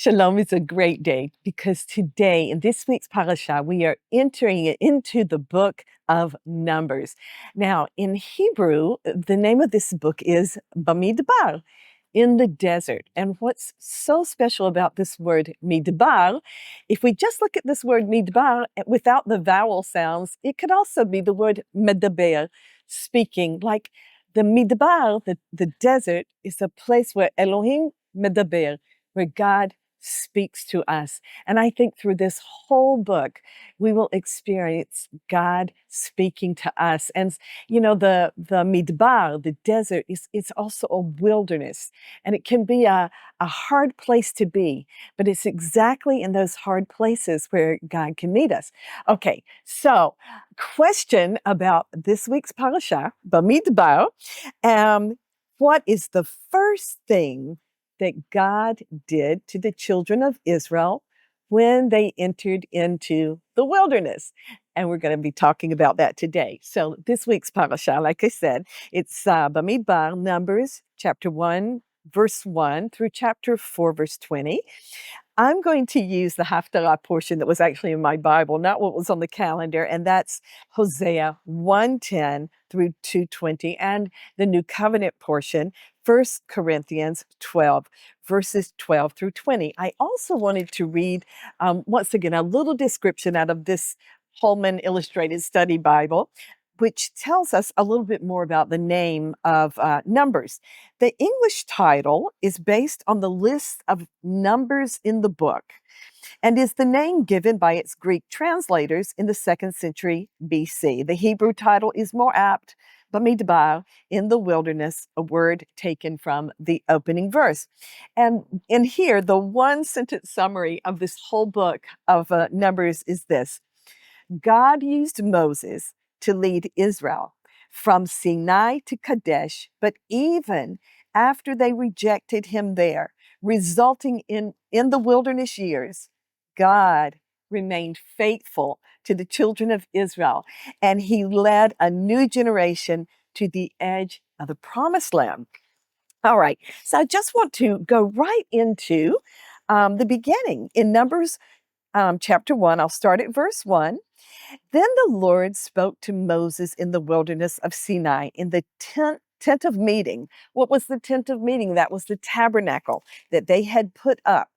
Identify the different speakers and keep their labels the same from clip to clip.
Speaker 1: Shalom is a great day because today, in this week's parasha, we are entering into the book of Numbers. Now, in Hebrew, the name of this book is Bamidbar, in the desert. And what's so special about this word midbar, if we just look at this word midbar without the vowel sounds, it could also be the word medaber, speaking. Like the midbar, the desert, is a place where Elohim medaber, where God speaks to us. And I think through this whole book, we will experience God speaking to us. And you know, the midbar, the desert, it's also a wilderness. And it can be a hard place to be, but it's exactly in those hard places where God can meet us. Okay, so question about this week's parasha, Bamidbar. What is the first thing that God did to the children of Israel when they entered into the wilderness? And we're going to be talking about that today. So this week's parasha, like I said, it's Bamidbar, Numbers, chapter 1, verse 1 through chapter 4, verse 20. I'm going to use the Haftarah portion that was actually in my Bible, not what was on the calendar, and that's Hosea 1:10 through 2:20, and the New Covenant portion, 1 Corinthians 12, verses 12 through 20. I also wanted to read, once again, a little description out of this Holman Illustrated Study Bible, which tells us a little bit more about the name of Numbers. The English title is based on the list of numbers in the book and is the name given by its Greek translators in the 2nd century BC. The Hebrew title is more apt, Bamidbar, in the wilderness, a word taken from the opening verse. And in here, the one sentence summary of this whole book of Numbers is this: God used Moses to lead Israel from Sinai to Kadesh, but even after they rejected him there, resulting in the wilderness years, God remained faithful to the children of Israel, and he led a new generation to the edge of the promised land. All right, so I just want to go right into the beginning. In Numbers chapter 1, I'll start at verse 1. Then the Lord spoke to Moses in the wilderness of Sinai in the tent of meeting. What was the tent of meeting? That was the tabernacle that they had put up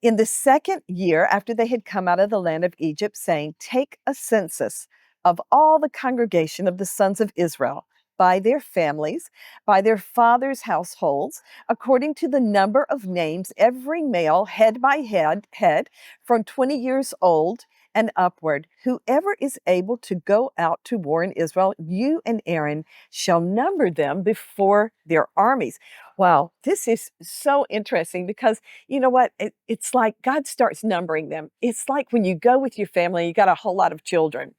Speaker 1: in the 2nd year after they had come out of the land of Egypt, saying, "Take a census of all the congregation of the sons of Israel by their families, by their fathers' households, according to the number of names, every male, head by head, from 20 years old and upward. Whoever is able to go out to war in Israel, you and Aaron shall number them before their armies." Wow, this is so interesting because you know what? It's like God starts numbering them. It's like when you go with your family, you got a whole lot of children.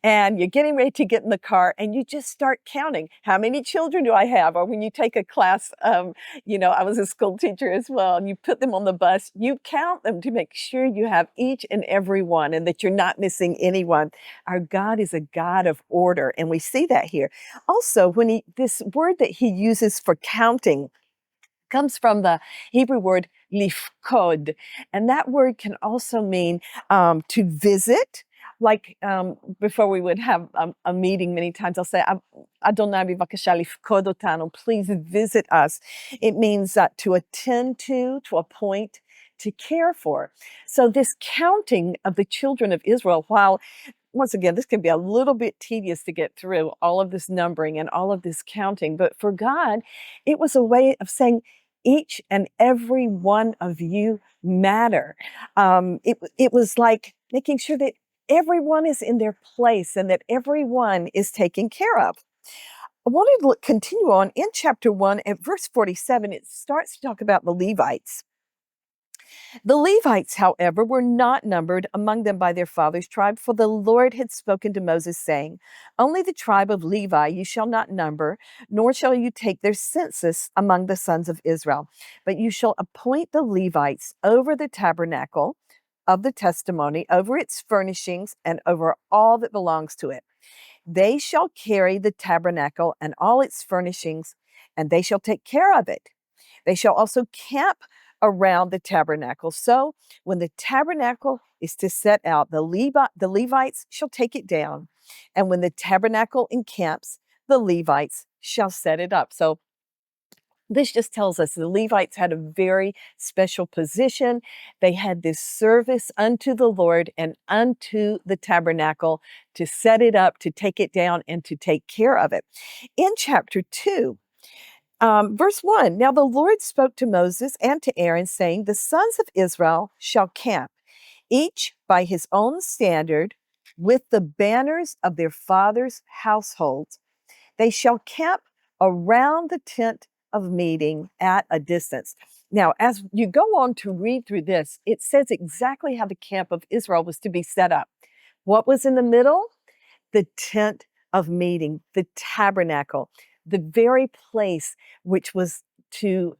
Speaker 1: And you're getting ready to get in the car and you just start counting. How many children do I have? Or when you take a class, I was a school teacher as well, and you put them on the bus, you count them to make sure you have each and every one and that you're not missing anyone. Our God is a God of order, and we see that here. Also, this word that he uses for counting comes from the Hebrew word lifkod, and that word can also mean to visit. Like before we would have a meeting, many times I'll say, "Adonai bivakasha lifkod otanu," please visit us. It means to attend to appoint, to care for. So this counting of the children of Israel, while once again, this can be a little bit tedious to get through all of this numbering and all of this counting, but for God, it was a way of saying, each and every one of you matter. It was like making sure that everyone is in their place and that everyone is taken care of. I wanted to continue on in chapter 1 at verse 47. It starts to talk about the Levites. The Levites, however, were not numbered among them by their father's tribe, for the Lord had spoken to Moses, saying, "Only the tribe of Levi you shall not number, nor shall you take their census among the sons of Israel. But you shall appoint the Levites over the tabernacle of the testimony, over its furnishings, and over all that belongs to it. They shall carry the tabernacle and all its furnishings, and they shall take care of it. They shall also camp around the tabernacle. So when the tabernacle is to set out, the Levites shall take it down. And when the tabernacle encamps, the Levites shall set it up. So this just tells us the Levites had a very special position. They had this service unto the Lord and unto the tabernacle to set it up, to take it down, and to take care of it. In chapter 2, verse 1, now the Lord spoke to Moses and to Aaron, saying, the sons of Israel shall camp, each by his own standard, with the banners of their fathers' households. They shall camp around the tent of meeting at a distance. Now, as you go on to read through this, it says exactly how the camp of Israel was to be set up. What was in the middle? The tent of meeting, the tabernacle, the very place which was to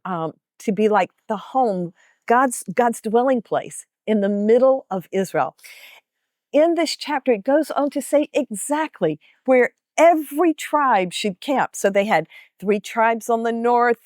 Speaker 1: be like the home, God's dwelling place in the middle of Israel. In this chapter, it goes on to say exactly where every tribe should camp. So they had 3 tribes on the north,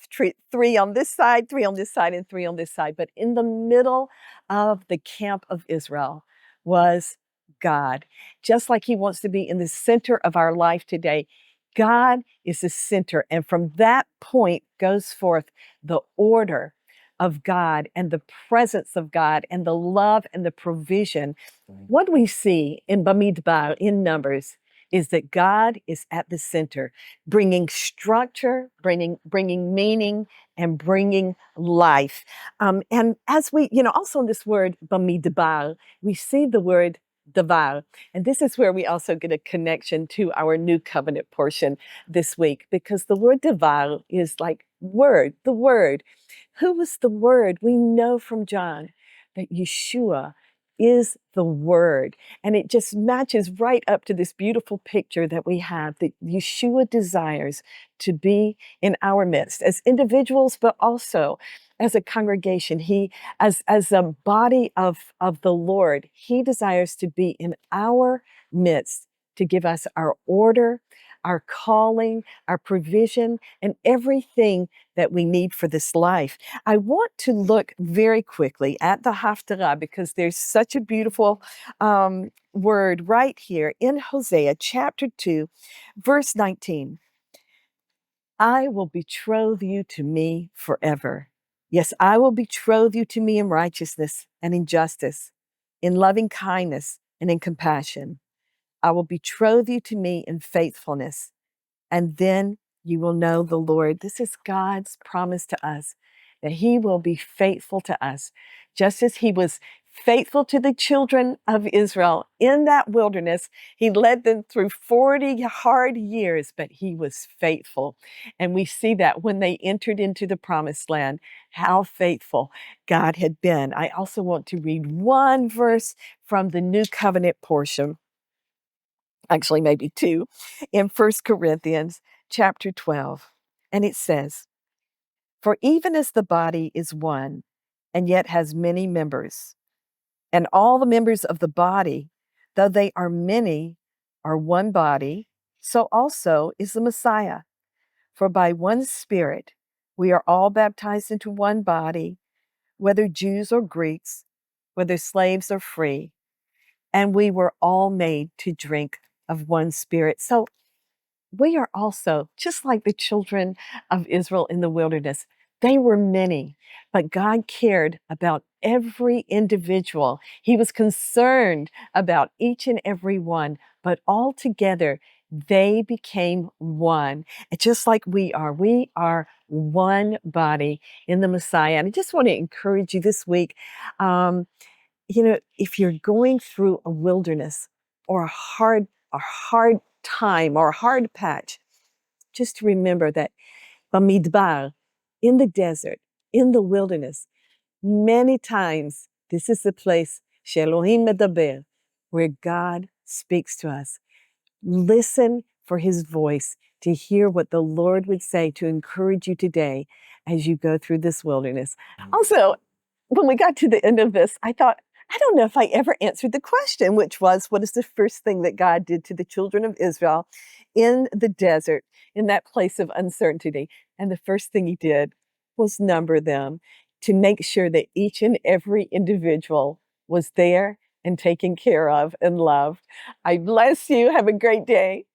Speaker 1: 3 on this side, 3 on this side, and 3 on this side. But in the middle of the camp of Israel was God. Just like he wants to be in the center of our life today, God is the center. And from that point goes forth the order of God and the presence of God and the love and the provision. What we see in Bamidbar, in Numbers, is that God is at the center, bringing structure, bringing meaning, and bringing life. And as we, also in this word Bamidbar, we see the word davar. And this is where we also get a connection to our new covenant portion this week, because the word davar is like word, the word. Who was the word? We know from John that Yeshua is the word. And it just matches right up to this beautiful picture that we have, that Yeshua desires to be in our midst as individuals, but also as a congregation. He, as a body of the Lord, he desires to be in our midst to give us our order, our calling, our provision, and everything that we need for this life. I want to look very quickly at the Haftarah because there's such a beautiful word right here in Hosea chapter 2, verse 19. I will betroth you to me forever. Yes, I will betroth you to me in righteousness and in justice, in loving kindness and in compassion. I will betroth you to me in faithfulness, and then you will know the Lord. This is God's promise to us, that he will be faithful to us, just as he was faithful to the children of Israel in that wilderness. He led them through 40 hard years, but he was faithful. And we see that when they entered into the promised land, how faithful God had been. I also want to read one verse from the New Covenant portion, actually maybe 2, in 1 Corinthians chapter 12. And it says, for even as the body is one and yet has many members, and all the members of the body, though they are many, are one body, so also is the Messiah. For by one Spirit we are all baptized into one body, whether Jews or Greeks, whether slaves or free, and we were all made to drink of one Spirit. So we are also, just like the children of Israel in the wilderness, they were many, but God cared about every individual. He was concerned about each and every one, but all together, they became one. And just like we are one body in the Messiah. And I just want to encourage you this week, if you're going through a wilderness or a hard time or a hard patch, just remember that Bamidbar, in the desert, in the wilderness, many times this is the place, Shelohim Medaber, where God speaks to us. Listen for his voice to hear what the Lord would say to encourage you today as you go through this wilderness. Also, when we got to the end of this, I thought, I don't know if I ever answered the question, which was, what is the first thing that God did to the children of Israel in the desert, in that place of uncertainty? And the first thing he did was number them. to make sure that each and every individual was there and taken care of and loved. I bless you. Have a great day.